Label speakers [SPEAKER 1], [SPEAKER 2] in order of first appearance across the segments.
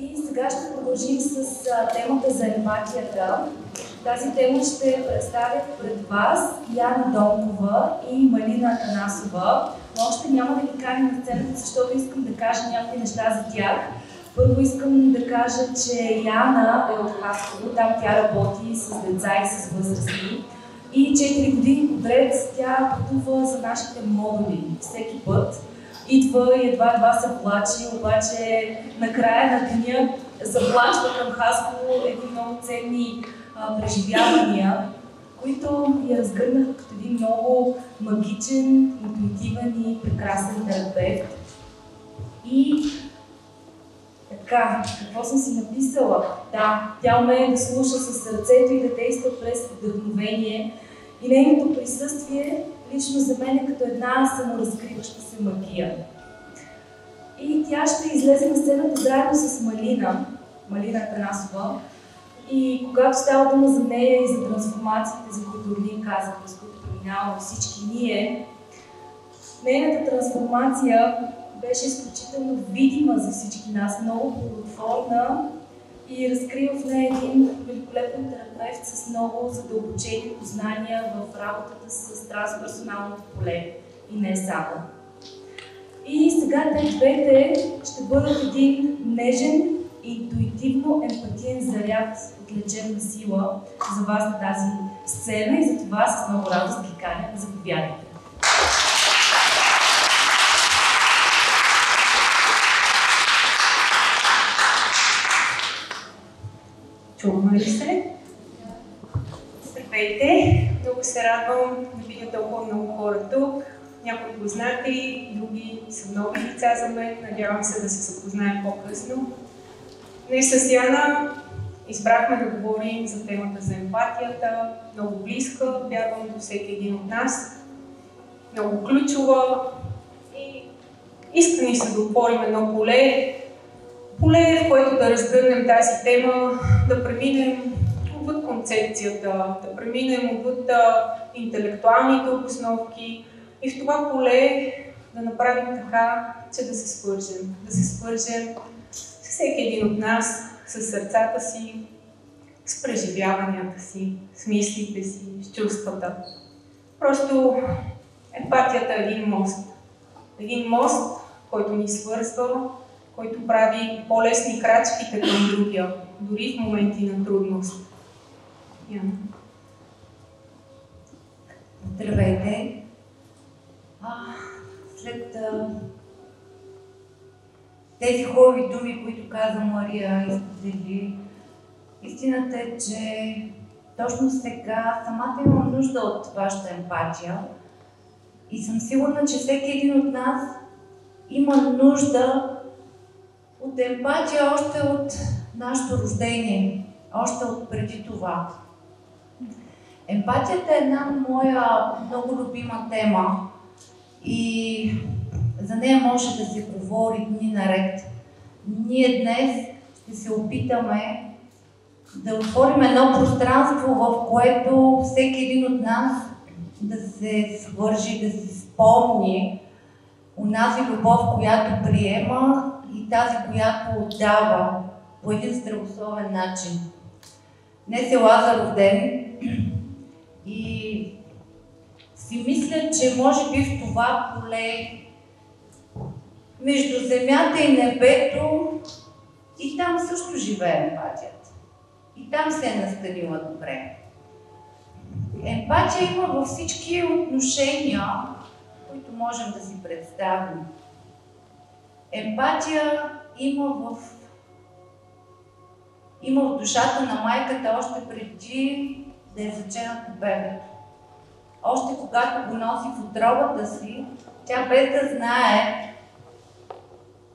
[SPEAKER 1] И сега ще продължим с темата за емпатията. Тази тема ще представят пред вас Яна Донкова и Малина Атанасова, но още няма да ги каним на сцената, защото искам да кажа някои неща за тях. Първо искам да кажа, че Яна е от Хасково, там тя работи с деца и с възрастни. И 4 години подред тя пътува за нашите модули всеки път. Идва и едва се влачи, обаче накрая на деня заплачва към Хасково едни много ценни преживявания, които я разгърнаха като един много магичен, интуитивен и прекрасен терапевт. И така, какво съм си написала? Да, тя умее да слуша със сърцето и да действа през вдъхновение. И нейното присъствие лично за мен е като една саморазкриваща се магия. И тя ще излезе на сцената заедно с Малина Атанасова. И когато става дума за нея и за трансформациите, за които Орлин каза, през които преминаваме всички ние, нейната трансформация беше изключително видима за всички нас, много плодотворна и разкрива в нея един великолепен терапевт с много задълбочени познания в работата с трансперсоналното поле и не само. И сега те двете ще бъдат един нежен, интуитивно емпатиен заряд от лечебна сила за вас на тази сцена и за това с много радост ги каня. Заповядайте.
[SPEAKER 2] Чуваме ли се? Здравейте! Много се радвам да видя толкова много хора тук. Някои познати, други са нови лица за мен. Надявам се да се запознаем по-късно. Днес с Яна избрахме да говорим за темата за емпатията. Много близка, вярвам, до всеки един от нас. Много ключова и иска ни се да отворим едно поле, в което да разгърнем тази тема, да преминем отвъд концепцията, да преминем отвъд интелектуалните обосновки и в това поле да направим така, че да се свържем. Да се свържем с всеки един от нас, с сърцата си, с преживяванията си, с мислите си, с чувствата. Просто емпатията е един мост. Един мост, който ни свързва, който прави по-лесни крачките към другия, дори в моменти на трудност. Яна.
[SPEAKER 3] Здравейте! След тези хубави думи, които каза Мария и сподели, истината е, че точно сега самата имам нужда от вашата емпатия и съм сигурна, че всеки един от нас има нужда от емпатия още от нашето рождение, още от преди това. Емпатията е една моя много любима тема и за нея може да се говори дни наред. Ние днес ще се опитаме да отворим едно пространство, в което всеки един от нас да се свържи, да си спомни онази любов, която приема и тази, която отдава по един здравословен начин. Днес е Лазаров ден и си мисля, че може би в това поле между земята и небето и там също живее емпатията. И там се е настанила добре. Емпатия има във всички отношения, които можем да си представим. Емпатия има в душата на майката още преди да е заченато бебето. Още когато го носи в утробата си, тя без да знае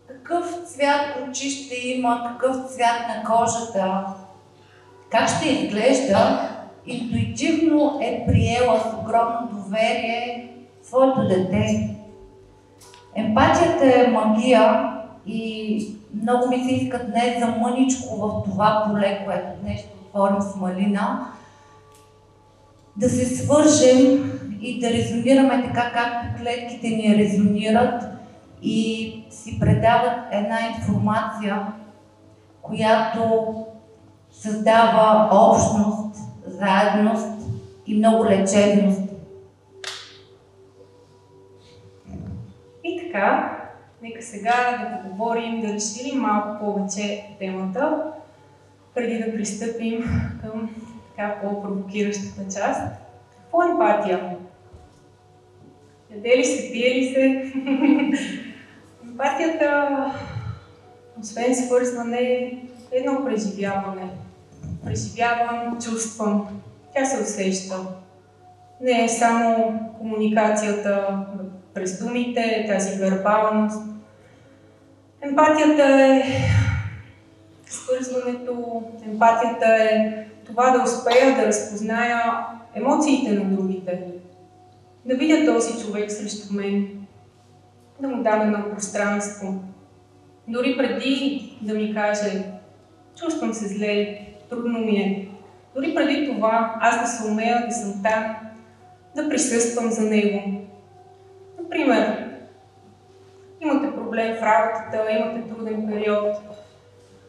[SPEAKER 3] какъв цвят очи ще има, какъв цвят на кожата, как ще изглежда, интуитивно е приела с огромно доверие своето дете. Емпатията е магия и много ми се иска днес за мъничко в това поле, което днес ще отворим с Малина, да се свържем и да резонираме така, както клетките ни резонират и си предават една информация, която създава общност, заедност и много лечебност.
[SPEAKER 2] И така, нека сега да поговорим, да разширим малко повече темата, преди да пристъпим към така по-провокиращата част. Какво е емпатия? Яде ли се, пие ли се? Емпатията, освен свързване, е едно преживяване. Преживявам, чувствам. Тя се усеща. Не е само комуникацията през думите, тази вербалност. Емпатията е свързването, емпатията е това да успея да разпозная емоциите на другите. Да видя този човек срещу мен, да му дам едно пространство. Дори преди да ми каже, чувствам се зле, трудно ми е. Дори преди това, аз да се умея да съм там, да присъствам за него. Например, имате проблем в работата, имате труден период.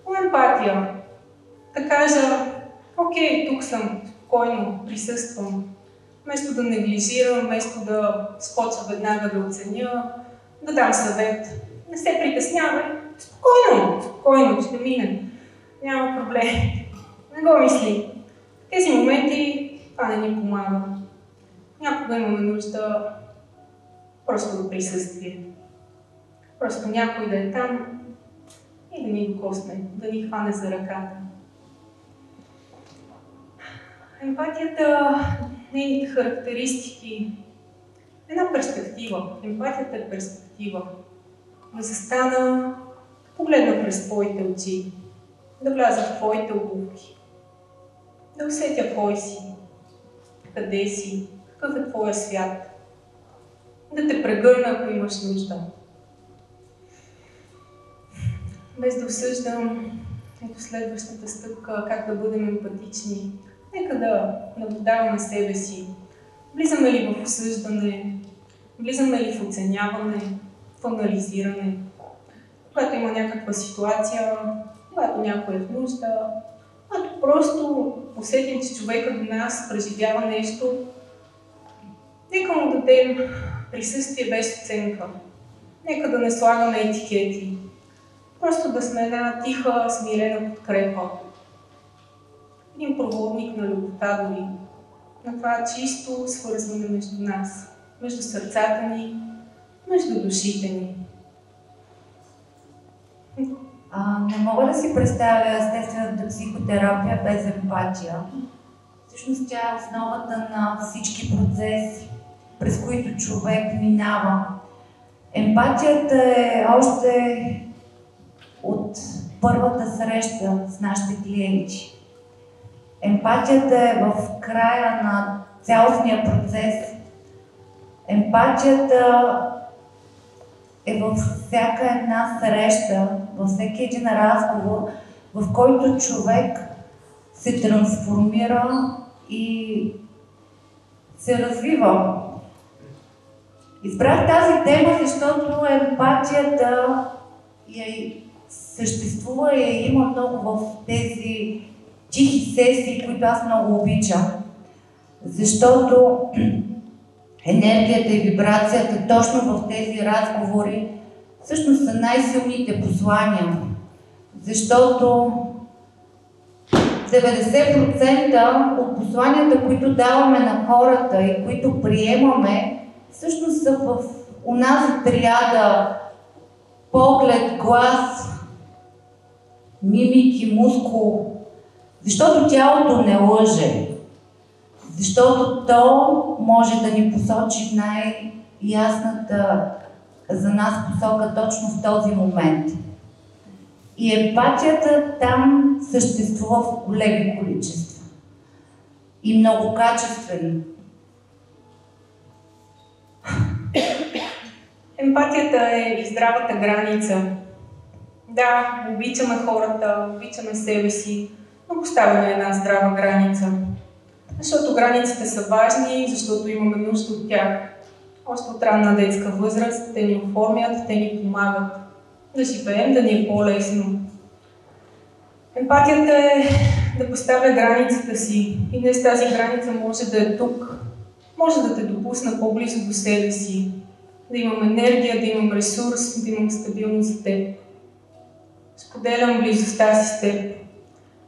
[SPEAKER 2] По емпатия, да кажа, окей, тук съм, спокойно, присъствам. Вместо да неглижирам, вместо да скоча веднага да оценя, да дам съвет. Не се притеснявай, спокойно, ще мине. Няма проблем. Не го мисли. В тези моменти това не ни помага. Някога имаме нужда просто до присъствие. Просто някой да е там и да ни докосне, да ни хване за ръката. Емпатията, нейните характеристики, една перспектива. Емпатията е перспектива. Да застана, да погледна през твоите очи, да вляза в твоите обувки, да усетя кой си, къде си, какъв е твоя свят, да те прегърна, ако имаш нужда. Без да осъждам, ето следващата стъпка, как да бъдем емпатични. Нека да наблюдаваме себе си. Влизаме ли в осъждане, влизаме ли в оценяване, в анализиране. Когато има някаква ситуация, когато някой е в нужда, когато просто усетим, че човека до нас преживява нещо, нека му дадем присъствие без оценка. Нека да не слагаме етикети. Просто да сме една тиха, смирена подкрепа. Един проводник на любовта дори. На това чисто свързване между нас, между сърцата ни, между душите ни.
[SPEAKER 3] Не мога да си представя естествената психотерапия без емпатия. Всъщност тя е основата на всички процеси, през които човек минава. Емпатията е още от първата среща с нашите клиенти. Емпатията е в края на цялостния процес. Емпатията е във всяка една среща, във всеки един разговор, в който човек се трансформира и се развива. Избрах тази тема, защото емпатията съществува и има много в тези тихи сесии, които аз много обичам. Защото енергията и вибрацията точно в тези разговори всъщност са най-силните послания. Защото 90% от посланията, които даваме на хората и които приемаме, всъщност са в онази триада поглед, глас, мимик и мускул. Защото тялото не лъже. Защото то може да ни посочи най-ясната за нас посока точно в този момент. И емпатията там съществува в големи количества. И много качествено.
[SPEAKER 2] Емпатията е и здравата граница. Да, обичаме хората, обичаме себе си, но поставяме една здрава граница. Защото границите са важни, защото имаме нужда от тях. Още от ранна детска възраст те ни оформят, те ни помагат да живеем, да ни е по-лесно. Емпатията е да поставя границата си и днес тази граница може да е тук, може да те допусна по-близо до себе си, да имам енергия, да имам ресурс, да имам стабилност за теб. Споделям близостта си с теб.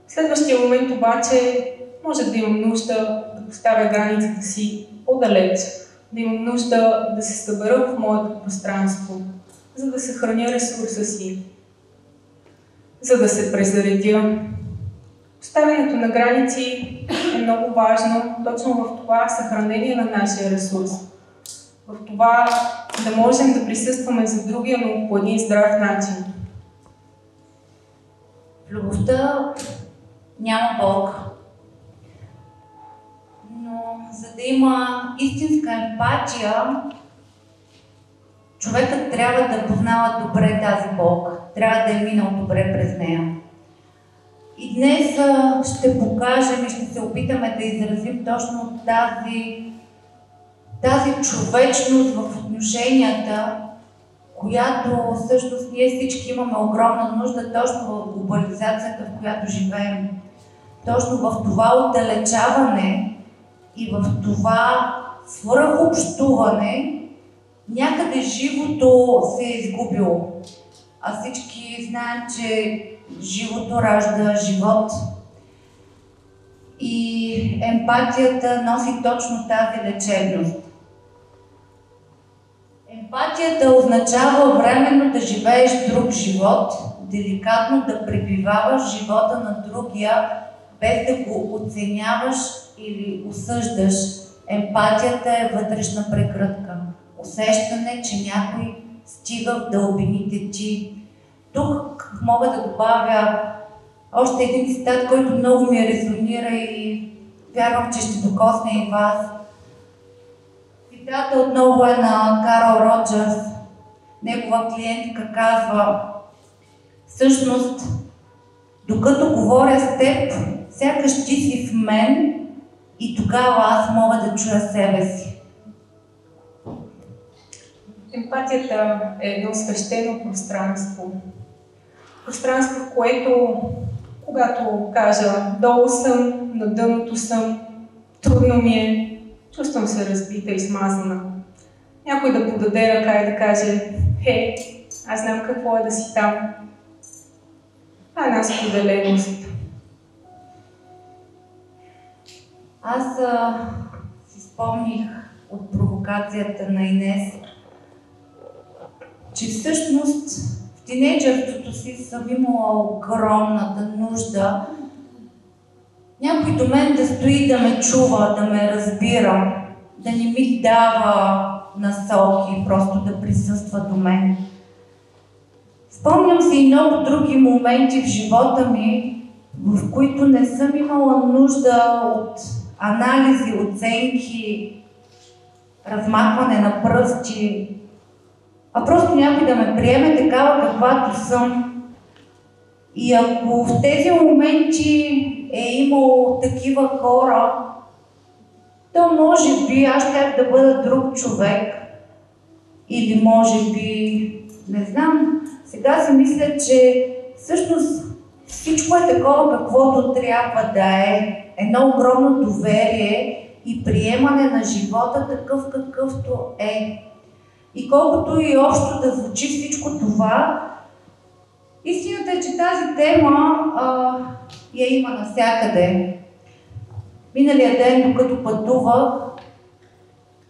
[SPEAKER 2] В следващия момент обаче може да имам нужда да поставя границата си по-далеч, да имам нужда да се събера в моето пространство, за да съхраня ресурса си, за да се презаредя. Поставянето на граници е много важно точно в това съхранение на нашия ресурс, в това да можем да присъстваме за другия, но по един здрав начин.
[SPEAKER 3] В любовта няма Бог, но за да има истинска емпатия, човекът трябва да познава добре тази Бог, трябва да е минал добре през нея. И днес ще покажем и ще се опитаме да изразим точно тази човечност в отношенията, която всъщност ние всички имаме огромна нужда точно в глобализацията, в която живеем. Точно в това отдалечаване и в това свръхобщуване някъде живото се е изгубило. А всички знаем, че живото ражда живот. И емпатията носи точно тази лечебност. Емпатията означава временно да живееш друг живот, деликатно да пребиваваш живота на другия, без да го оценяваш или осъждаш. Емпатията е вътрешна прегръдка. Усещане, че някой стига в дълбините ти. Тук мога да добавя още един цитат, който много ми резонира и вярвам, че ще докосне и вас. Цитата отново е на Карл Роджерс. Негова клиентка казва: всъщност, докато говоря с теб, сякаш ти си в мен и тогава аз мога да чуя себе си.
[SPEAKER 2] Емпатията е едно свещено пространство. Пространство, в което, когато кажа долу съм, на дъното съм, трудно ми е, чувствам се разбита и смазана. Някой да подаде ръка и да каже: хей, аз знам какво е да си там. Това е една споделеност.
[SPEAKER 3] Аз си спомних от провокацията на Инес, че всъщност в тинейджърството си съм имала огромната нужда някой до мен да стои, да ме чува, да ме разбира, да не ми дава насоки, просто да присъства до мен. Спомням си и много други моменти в живота ми, в които не съм имала нужда от анализи, оценки, размахване на пръсти, а просто някой да ме приеме такава каквато съм. И ако в тези моменти е имало такива хора, то може би аз щях да бъда друг човек. Или може би, не знам, сега си мисля, че всъщност всичко е такова каквото трябва да е. Едно огромно доверие и приемане на живота такъв какъвто е. И колкото и общо да звучи всичко това, истината е, че тази тема я има навсякъде. Миналия ден, докато пътувах,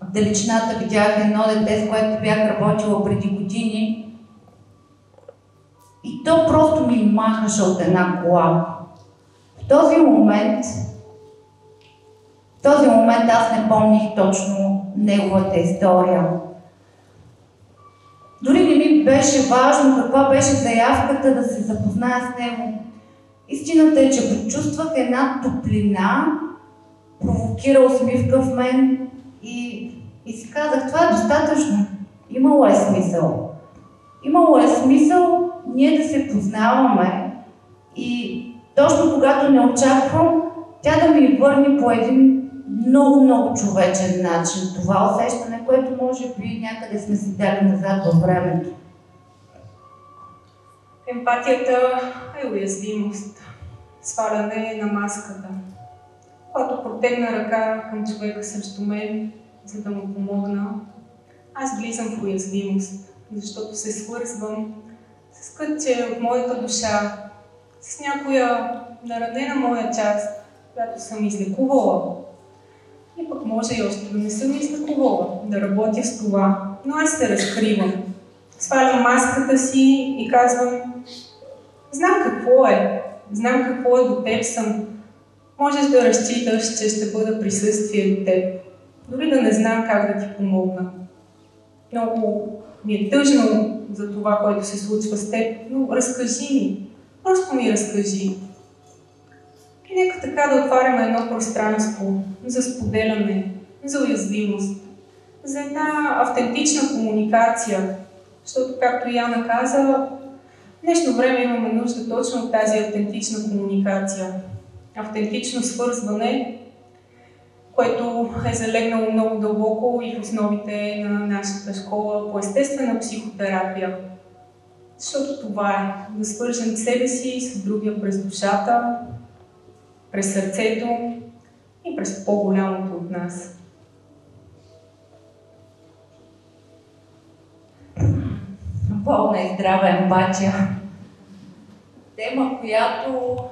[SPEAKER 3] в далечината видях едно дете, с което бях работила преди години. И то просто ми махаше от една кола. В този момент аз не помних точно неговата история. Дори не ми беше важно каква беше заявката да се запозная с него. Истината е, че почувствах една топлина, провокира усмивка в мен и си казах: това е достатъчно. Имало е смисъл. Имало е смисъл ние да се познаваме и точно когато не очаквам, тя да ми върне по един много човечен начин това усещане, което може би някъде сме си дали назад във времето.
[SPEAKER 2] Емпатията е уязвимост. сваляне на маската. Когато протегна ръка към човека срещу мен, за да му помогна, аз влизам в уязвимост, защото се свързвам с кътче от моята душа, с някоя наранена моя част, която съм излекувала. И пък може и още да не съм излекувала, да работя с това. Но аз се разкривам. Свалям маската си и казвам: знам какво е, до теб съм. Можеш да разчиташ, че ще бъда присъствие до теб. Дори да не знам как да ти помогна. Много ми е тъжно за това, което се случва с теб, но разкажи ми. Просто ми разкажи. И нека така да отваряме едно пространство за споделяне, за уязвимост, за една автентична комуникация. Защото, както Яна каза, в днешно време имаме нужда точно от тази автентична комуникация. Автентично свързване, което е залегнало много дълбоко и в основите на нашата школа по естествена психотерапия. Защото това е да свържем себе си с другия през душата, през сърцето и през по-голямото от нас.
[SPEAKER 3] Пълна и здрава емпатия. Тема, която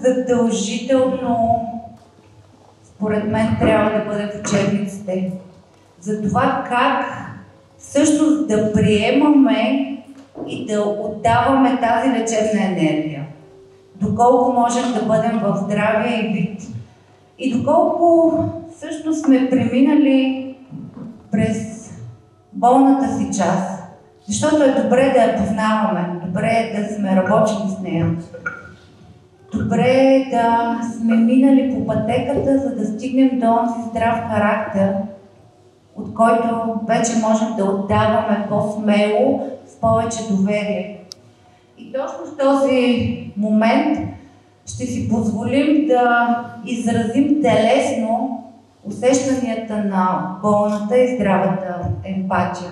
[SPEAKER 3] задължително, според мен, трябва да бъде в учебниците. За това как всъщност да приемаме и да отдаваме тази лечебна енергия. Доколко можем да бъдем в здравия и вид. И доколко всъщност сме преминали през болната си част. Защото е добре да я познаваме, добре е да сме работили с нея. Добре е да сме минали по пътеката, за да стигнем до този здрав характер, от който вече можем да отдаваме по-смело, с повече доверие. И точно в този момент ще си позволим да изразим телесно усещанията на болната и здравата емпатия.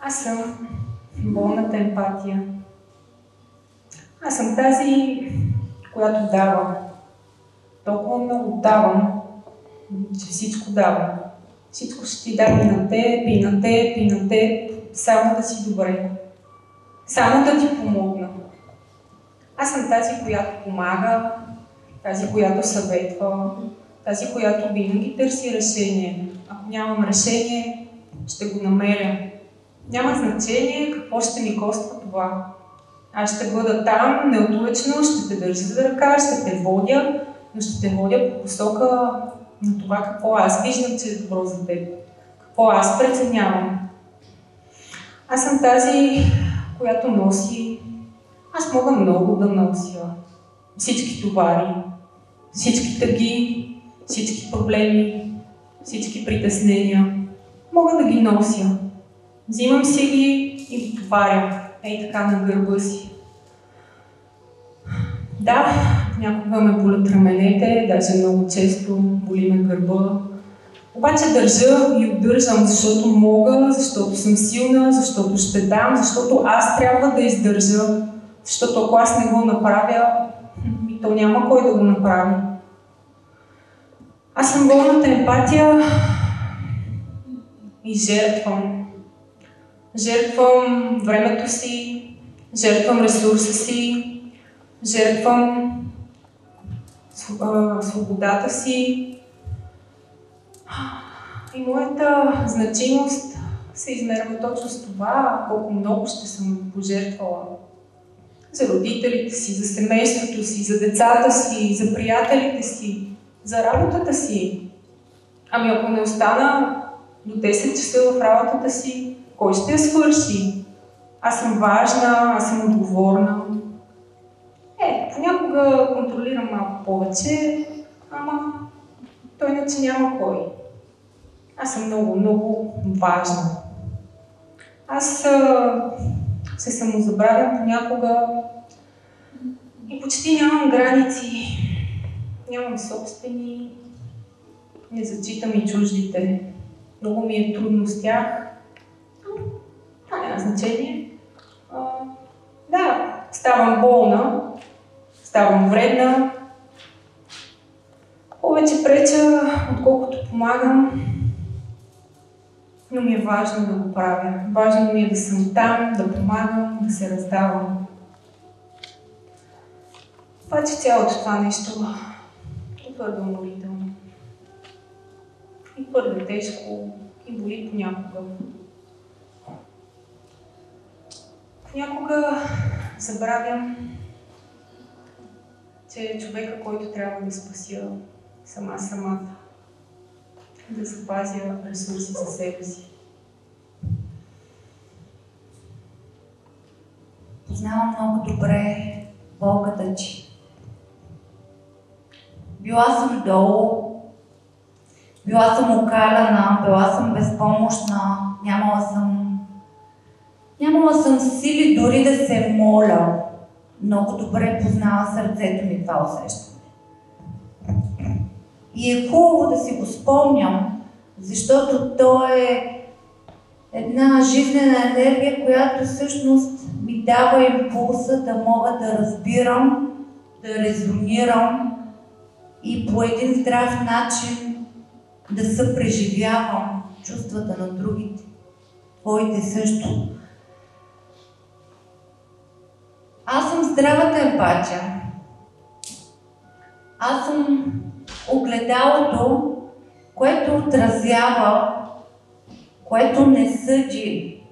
[SPEAKER 2] Аз съм болната емпатия. Аз съм тази, която дава. Толкова много давам, че всичко давам. Всичко ще ти дам и на теб, и на теб, и на теб, само да си добре. Само да ти помогна. Аз съм тази, която помага, тази, която съветва, тази, която винаги търси решение. Ако нямам решение, ще го намеря. Няма значение какво ще ми коства това. Аз ще бъда там, неотлъчно, ще те държа за ръка, ще те водя, но ще те водя по посока на това какво аз виждам, че е добро за теб. Какво аз преценявам. Аз съм тази, която носи. Аз мога много да нося всички товари, всички тъги, всички проблеми, всички притеснения. Мога да ги нося. Взимам си ги и ги товарям. Ей така на гърба си. Да, някога ме болят раменете, даже много често боли ме гърба. Обаче държа и удържам, защото мога, защото съм силна, защото ще дам, защото аз трябва да издържа. Защото ако аз не го направя, то няма кой да го направи. Аз съм болната емпатия и жертвам. Жертвам времето си, жертвам ресурса си, жертвам свободата си. И моята значимост се измерва точно с това, колко много ще съм пожертвала. За родителите си, за семейството си, за децата си, за приятелите си, за работата си. Ами ако не остана до 10 часа в работата си, кой ще я свърши? Аз съм важна, аз съм отговорна. Понякога контролирам малко повече, ама той иначе няма кой. Аз съм много, много важна. Аз се самозабравям понякога и почти нямам граници. Нямам собствени, не зачитам и чуждите. Много ми е трудно с тях. Това няма значение. Да, ставам болна, ставам вредна. Повече преча, отколкото помагам. Но ми е важно да го правя. Важно ми е да съм там, да помагам, да се раздавам. Обаче цялото това нещо е твърде уморително. И твърде тежко, и боли понякога. Понякога забравям, че е човека, който трябва да спася самата. Да запазя ресурси за себе си.
[SPEAKER 3] Познавам много добре болката ти. Била съм долу, била съм окаляна, била съм безпомощна, нямала съм сили дори да се моля. Много добре познава сърцето ми това усещане. И е хубаво да си го спомням, защото то е една жизнена енергия, която всъщност ми дава импулса да мога да разбирам, да резонирам и по един здрав начин да съпреживявам чувствата на другите, твоите също. Аз съм здравата емпатия. Аз съм огледалото, което отразява, което не съди,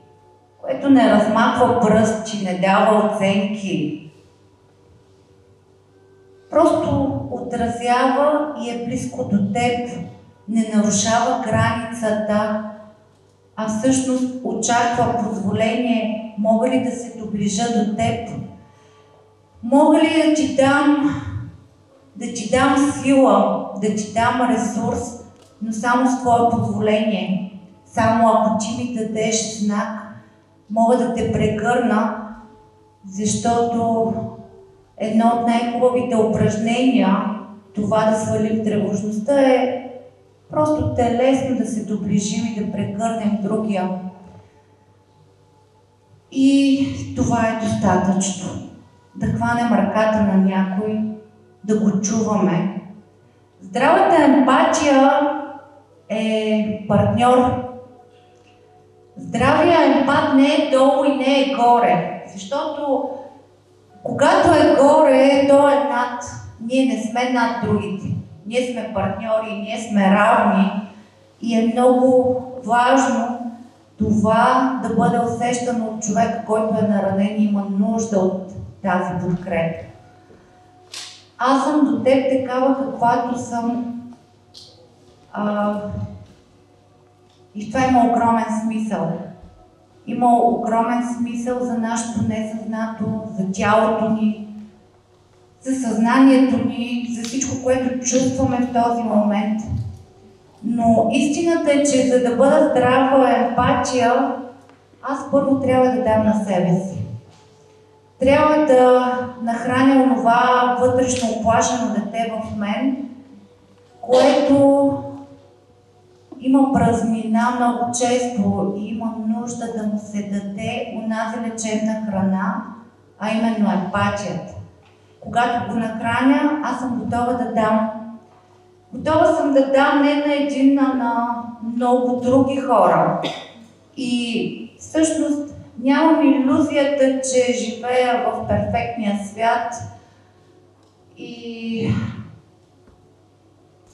[SPEAKER 3] което не размахва пръсти, не дава оценки. Просто отразява и е близко до теб, не нарушава границата, а всъщност очаква позволение, мога ли да се доближа до теб, мога ли да ти дам сила, да ти дам ресурс, но само с твое позволение. Само ако ти ми дадеш знак, мога да те прегърна, защото едно от най-хубавите упражнения това да свалим тревожността е просто телесно да се доближим и да прегърнем другия. И това е достатъчно. Да хванем ръката на някой, да го чуваме. Здравата емпатия е партньор. Здравия емпат не е долу и не е горе, защото когато е горе, то е над. Ние не сме над другите. Ние сме партньори, ние сме равни и е много важно това да бъде усещано от човека, който е наранен и има нужда от тази подкрепа. Аз съм до теб такава, каквато съм. И това има огромен смисъл. Има огромен смисъл за нашето несъзнато, за тялото ни, за съзнанието ни, за всичко, което чувстваме в този момент. Но истината е, че за да бъда здрава емпатия, аз първо трябва да дам на себе си. Трябва да нахраня онова вътрешно оплашено дете в мен, което има празнина много често и има нужда да му се даде онази лечебна храна, а именно емпатията. Когато го нахраня, аз съм готова да дам. Готова съм да дам не на един, а на много други хора. И всъщност нямам илюзията, че живея в перфектния свят и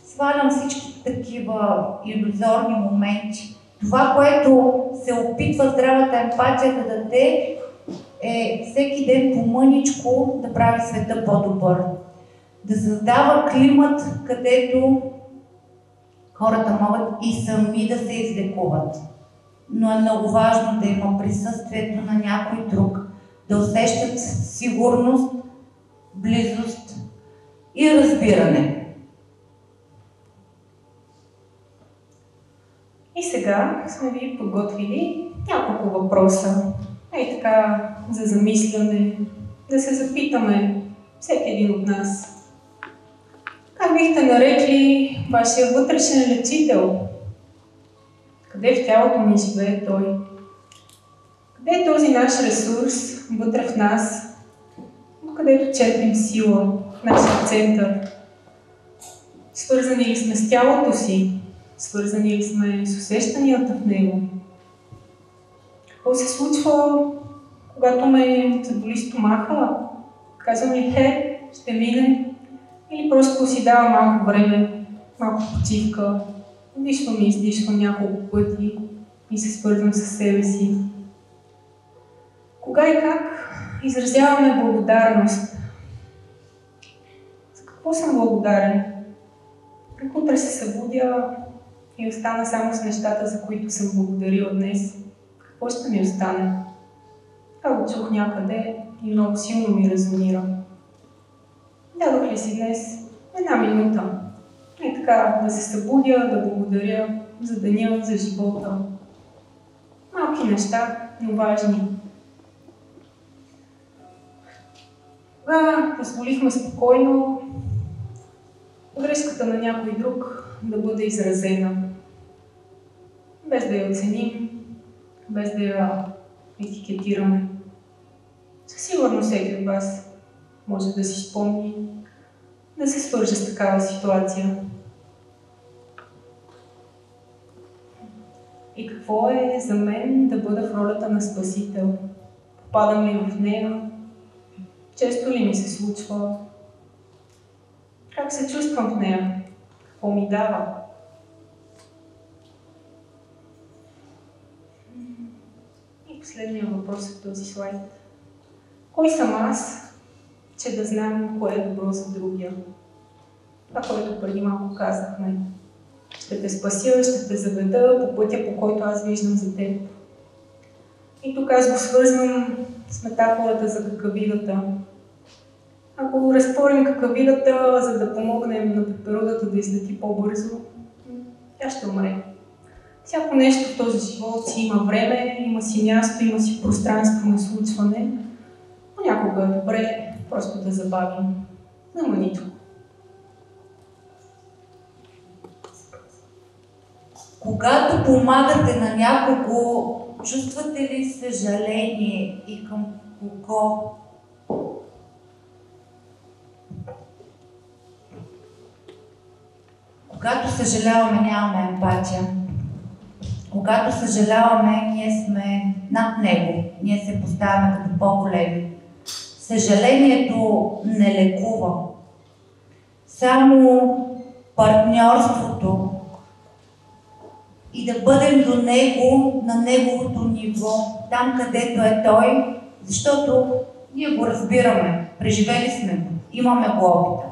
[SPEAKER 3] свалям всички такива илюзорни моменти. Това, което се опитва здравата емпатия да даде, е всеки ден по-мъничко да прави света по-добър. Да създава климат, където хората могат и сами да се излекуват. Но е много важно да има присъствието на някой друг, да усещат сигурност, близост и разбиране.
[SPEAKER 2] И сега сме ви подготвили няколко въпроса. Ей така, за замисляне, да се запитаме всеки един от нас. Как бихте нарекли вашия вътрешен лечител? Къде в тялото ни живее той? Къде е този наш ресурс вътре в нас, където черпим сила, нашия център? Свързани ли сме с тялото си? Свързани ли сме с усещанията в него? Какво се случва, когато ме заболи стомаха? Казвам ли, ще мине? Или просто си дава малко време, малко почивка, вдишвам и издишвам няколко пъти и се свързвам със себе си. Кога и как изразяваме благодарност? За какво съм благодарен? Как утре се събудя и остана само с нещата, за които съм благодарила днес? Какво ще ми остане? Това го чух някъде и много силно ми резонира. Дадох ли си днес една минута? И така да се събудя, да благодаря за деня, за живота. Малки неща, но важни. Кога позволихме спокойно грешката на някой друг да бъде изразена, без да я оценим, без да я етикетираме. Със сигурност всеки от вас може да си спомни, да се свърже с такава ситуация. И какво е за мен да бъда в ролята на спасител? Попадам ли в нея? Често ли ми се случва? Как се чувствам в нея? Какво ми дава? И последният въпрос в този слайд. Кой съм аз, че да знам кое е добро за другия? Това, което преди малко казахме. Ще те спася, ще те заведа по пътя, по който аз виждам за теб. И тук аз го свързвам с метафората за какавидата. Ако разтворим какавидата, за да помогнем на пеперудата да излети по-бързо, тя ще умре. Всяко нещо в този живот си има време, има си място, има си пространство на случване. Понякога е добре просто да забавим за мъничко.
[SPEAKER 3] Когато помагате на някого, чувствате ли съжаление и към кого? Когато съжаляваме, нямаме емпатия. Когато съжаляваме, ние сме над него. Ние се поставяме като по-големи. Съжалението не лекува. Само партньорството и да бъдем до него, на неговото ниво, там където е той, защото ние го разбираме, преживели сме го, имаме го опита.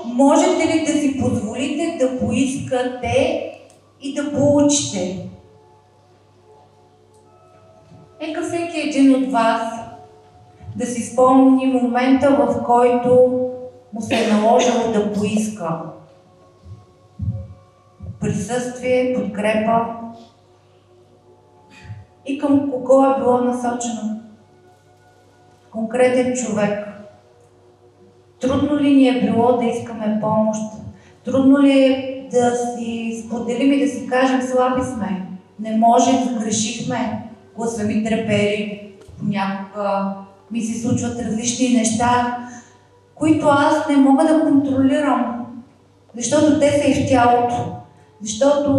[SPEAKER 3] Можете ли да си позволите да поискате и да получите? Нека всеки един от вас да си спомни момента, в който му се е наложило да поиска присъствие, подкрепа и към кого е било насочено. Конкретен човек. Трудно ли ни е било да искаме помощ? Трудно ли е да си споделим и да си кажем, слаби сме, не можем, сгрешихме, гласа ми трепери, понякога ми се случват различни неща, които аз не мога да контролирам, защото те са и в тялото. Защото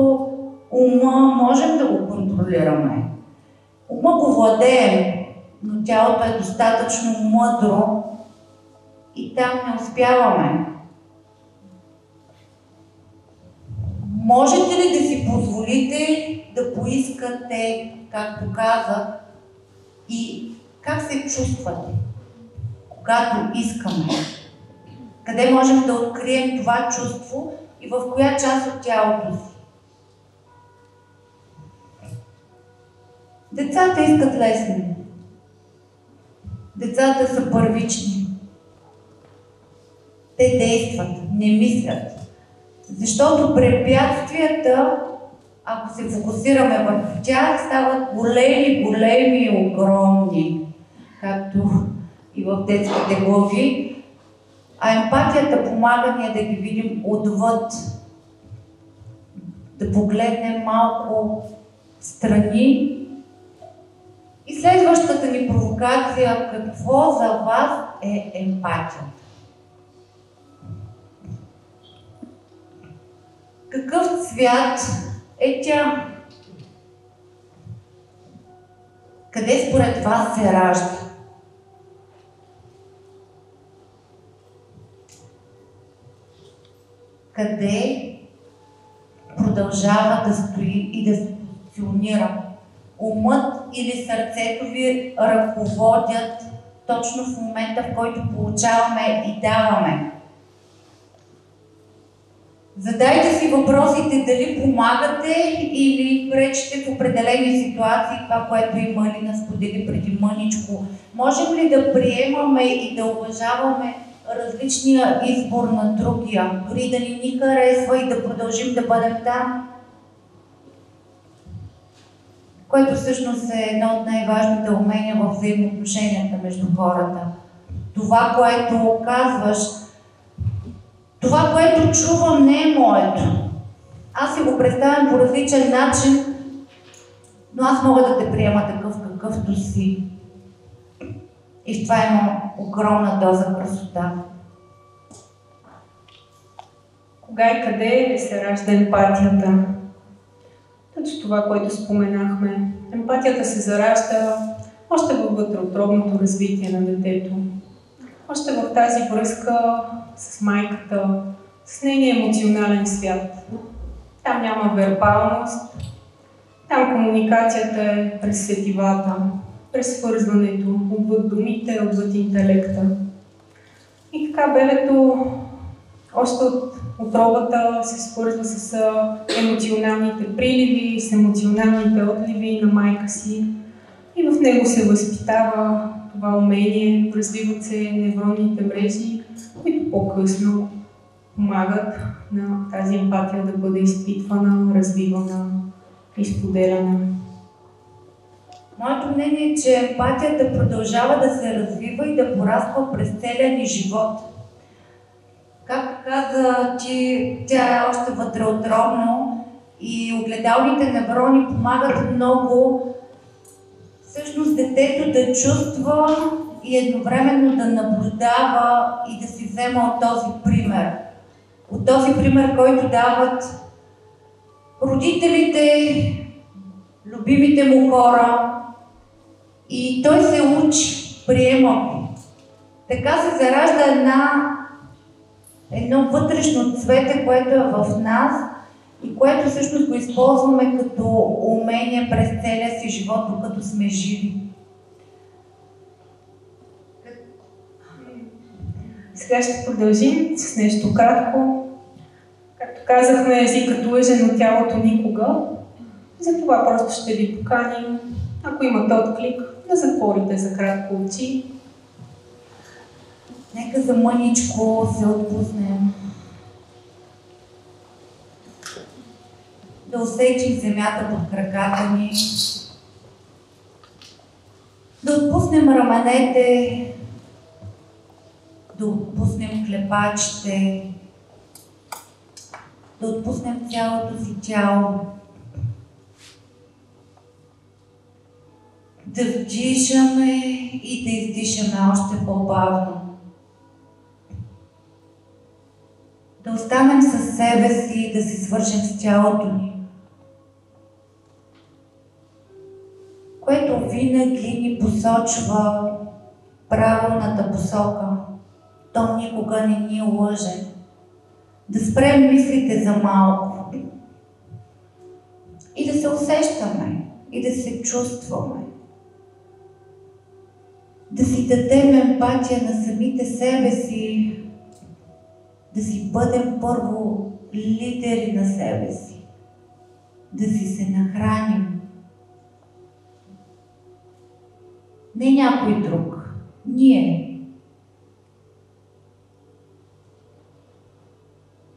[SPEAKER 3] ума можем да го контролираме. Ума го владеем, но тялото е достатъчно мъдро и там не успяваме. Можете ли да си позволите да поискате, както казах, и как се чувствате, когато искаме? Къде можем да открием това чувство и в коя част от тялото си? Децата искат лесно. Децата са първични. Те действат, не мислят. Защото препятствията, ако се фокусираме върху тях, стават големи и огромни, както и в детските глави. А емпатията помага ние да ги видим отвъд, да погледнем малко страни. И следващата ни провокация, какво за вас е емпатията? Какъв цвят е тя? Къде според вас се ражда? Къде продължава да стои и да се позиционира? Умът или сърцето ви ръководят точно в момента, в който получаваме и даваме. Задайте си въпросите дали помагате или пречите в определени ситуации, това, което и Малина сподели преди мъничко. Можем ли да приемаме и да уважаваме различния избор на другия, дори да ни харесва и да продължим да бъдем там? Което всъщност е едно от най-важните умения в взаимоотношенията между хората. Това, което казваш, това, което чувам, не е моето. Аз си го представям по различен начин, но аз мога да те приема такъв, какъвто си. И в това има огромна доза красота.
[SPEAKER 2] Кога и къде се ражда емпатията? Точно това, което споменахме. Емпатията се заражда още във вътреутробното развитие на детето. Още в тази връзка с майката, с нейния емоционален свят. Там няма вербалност, там комуникацията е през сетивата, през свързването, отвъд думите, отвъд интелекта. И така бебето още от утробата се свързва с емоционалните приливи, с емоционалните отливи на майка си и в него се възпитава това умение, развиват се невронните мрежи, които по-късно помагат на тази емпатия да бъде изпитвана, развивана и споделяна.
[SPEAKER 3] Моето мнение е, че емпатията продължава да се развива и да пораства през целия ни живот. Как както каза ти, тя е още вътреутробно и огледалните неврони помагат много всъщност детето да чувства и едновременно да наблюдава и да си взема от този пример. От този пример, който дават родителите, любимите му хора, и той се учи, приема го. Така се заражда едно вътрешно цвете, което е в нас и което всъщност го използваме като умение през целия си живот, докато сме живи.
[SPEAKER 2] Сега ще продължим с нещо кратко. Както казахме, езикът лъже, но тялото никога. Затова просто ще ви поканим, ако имате отклик, да затворите за кратко очи.
[SPEAKER 3] Нека за мъничко се отпуснем. Да усетим земята под краката ни. Да отпуснем раменете. Да отпуснем клепачите. Да отпуснем цялото си тяло. Да вдишаме и да издишаме още по-бавно. Да останем със себе си и да се свържем с тялото ни, което винаги ни посочва правилната посока. То никога не ни лъже. Да спрем мислите за малко и да се усещаме и да се чувстваме. Да си дадем емпатия на самите себе си, да си бъдем първо лидери на себе си, да си се нахраним. Не някой друг, ние.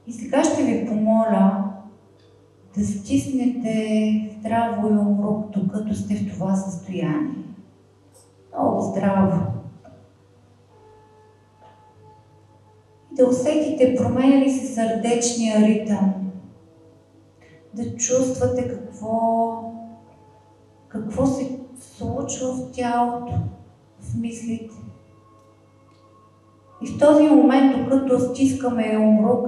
[SPEAKER 3] И сега ще ви помоля да стиснете здраво и умрук, докато сте в това състояние. Много здраво. Да усетите променя ли се сърдечния ритъм. Да чувствате какво се случва в тялото, в мислите. И в този момент, докато стискаме умрук,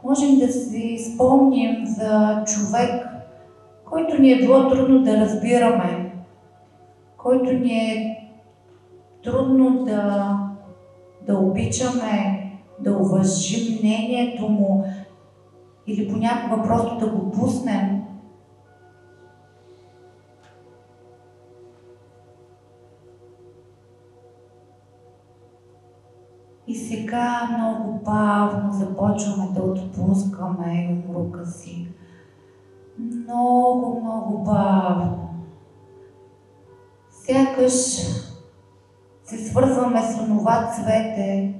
[SPEAKER 3] можем да си спомним за човек, който ни е било трудно да разбираме, който ни е трудно да обичаме, да уважим мнението му или понякога просто да го пуснем. И сега много бавно започваме да отпускаме умрука си. Много, много бавно. Сякаш се свързваме с онова цвете,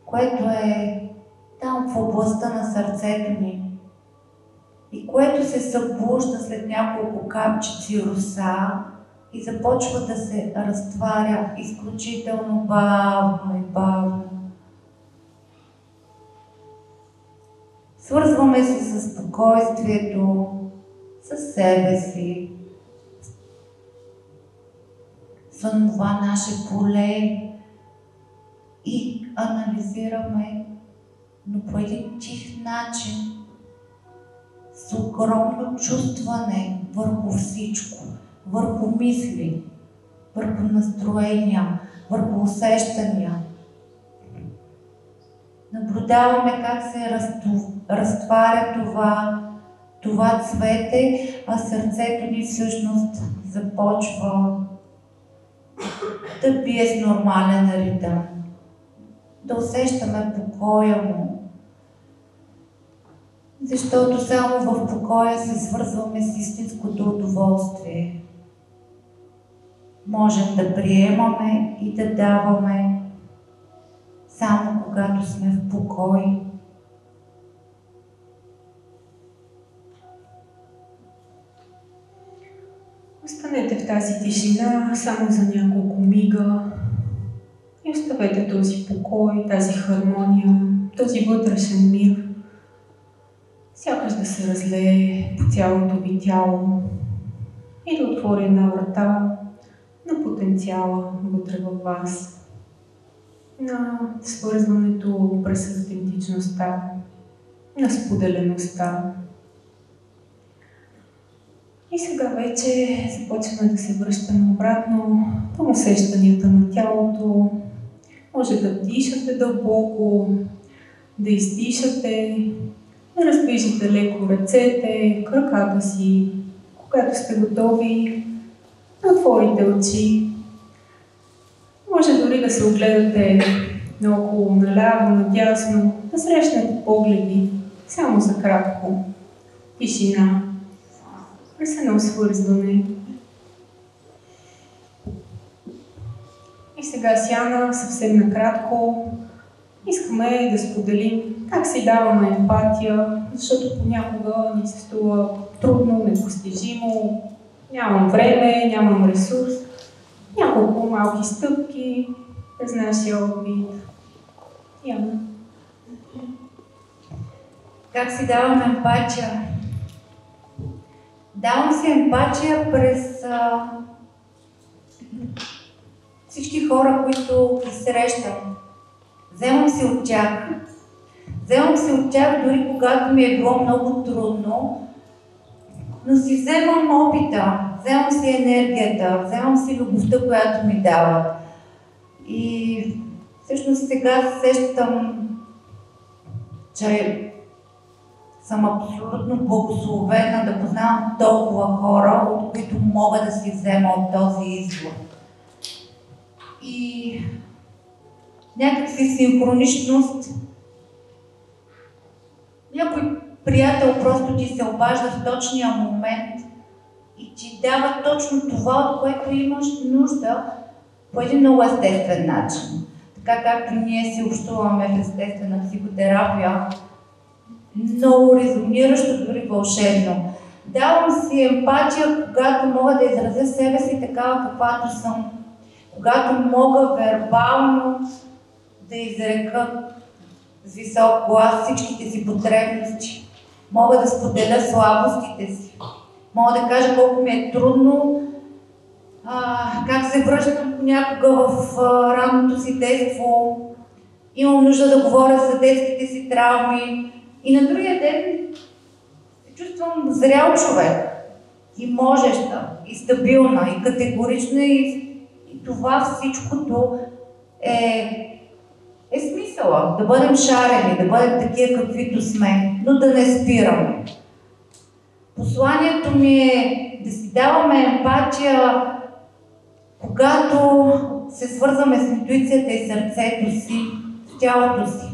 [SPEAKER 3] което е там в областта на сърцето ни и което се събужда след няколко капчици роса и започва да се разтваря изключително бавно и бавно. Свързваме се с спокойствието, със себе си, с това наше поле и анализираме, но по един тих начин, с огромно чувстване върху всичко, върху мисли, върху настроения, върху усещания. Наблюдаваме как се разтваря това цвете, а сърцето ни всъщност започва да бие с нормален ритъм. Да усещаме покоя му. Защото само в покоя се свързваме с истинското удоволствие. Можем да приемаме и да даваме само когато сме в покой.
[SPEAKER 2] Останете в тази тишина само за няколко мига и оставете този покой, тази хармония този вътрешен мир сякаш да се разлее по цялото ви тяло и да отвори една врата на потенциала вътре във вас, на свързването през автентичността, на споделеността. И сега вече започваме да се връщаме обратно към усещанията на тялото. Може да вдишате дълбоко, да издишате, да раздвижите леко ръцете, краката си. Когато сте готови, да отворите очи. Може дори да се огледате наоколо, наляво, надясно, да срещнете погледи, само за кратко. Тишина, през едно свързване. И сега с Яна съвсем накратко искаме да споделим как си даваме емпатия, защото понякога ни се струва трудно, непостижимо, нямам време, нямам ресурс. Няколко малки стъпки през нашия опит. Яна.
[SPEAKER 3] Как си давам емпатия? Давам си емпатия през всички хора, които ги срещам. Вземам си от тях. Вземам си от тях дори когато ми е било много трудно, но си вземам опита, вземам си енергията, вземам си любовта, която ми дават. И всъщност сега се сещам, че съм абсолютно благословена да познавам толкова хора, от които мога да си взема от този извор. И някакси синхроничност. Някой приятел просто ти се обажда в точния момент и ти дава точно това, от което имаш нужда по един много естествен начин. Така както ние си общуваме в естествена психотерапия, много резониращо, дори вълшебно. Давам си емпатия, когато мога да изразя себе си такава, каквато съм. Когато мога вербално да изрека с висок глас всичките си потребности. Мога да споделя слабостите си. Мога да кажа колко ми е трудно, как се връщам понякога в ранното си детство. Имам нужда да говоря за детските си травми. И на другия ден се чувствам зрял човек. И можеща, и стабилна, и категорична, и това всичкото е смисъла. Да бъдем шарени, да бъдем такива каквито сме, но да не спираме. Посланието ми е да си даваме емпатия, когато се свързваме с интуицията и сърцето си, с тялото си.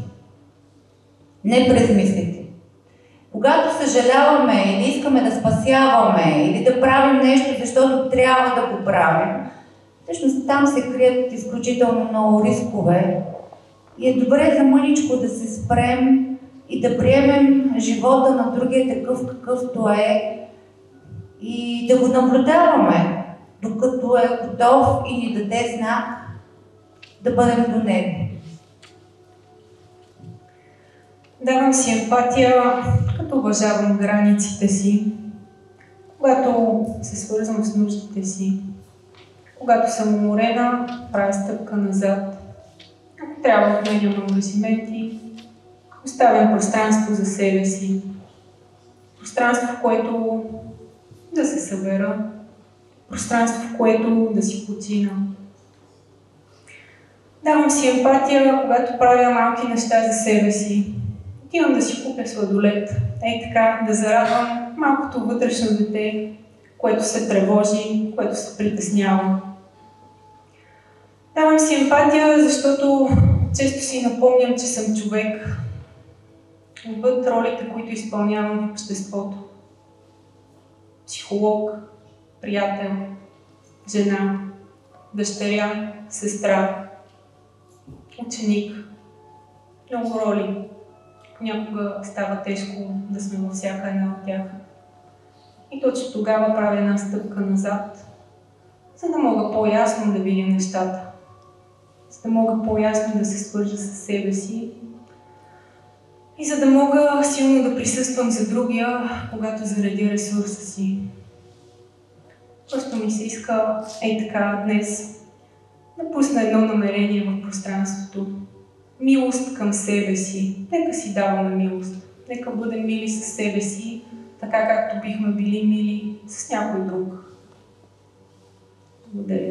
[SPEAKER 3] Не през мислите. Когато съжаляваме или искаме да спасяваме, или да правим нещо, защото трябва да го правим, всъщност там се крият изключително много рискове. И е добре за мъничко да се спрем и да приемем живота на другия такъв какъвто е и да го наблюдаваме, докато е готов и ни даде знак да бъдем до него.
[SPEAKER 2] Давам си емпатия, като уважавам границите си, когато се свързвам с нуждите си, когато съм уморена, правя стъпка назад. Ако трябва да отменям ангажименти, оставям пространство за себе си. Пространство, в което да се събера. Пространство, в което да си почина. Давам си емпатия, когато правя малки неща за себе си. Отивам да си купя сладолед. Така, да зарадвам малкото вътрешно дете, което се тревожи, което се притеснява. Давам си емпатия, защото често си напомням, че съм човек. Отвъд ролите, които изпълнявам в обществото. Психолог, приятел, жена, дъщеря, сестра, ученик. Много роли. Понякога става тежко да сме във всяка една от тях. И точно тогава правя една стъпка назад, за да мога по-ясно да видя нещата. За да мога по-ясно да се свържа с себе си, И за да мога силно да присъствам за другия, когато заредя ресурса си. Просто ми се иска така днес да пусна едно намерение в пространството. Милост към себе си. Нека си даваме милост. Нека бъдем мили със себе си, така както бихме били мили с някой друг. Благодаря.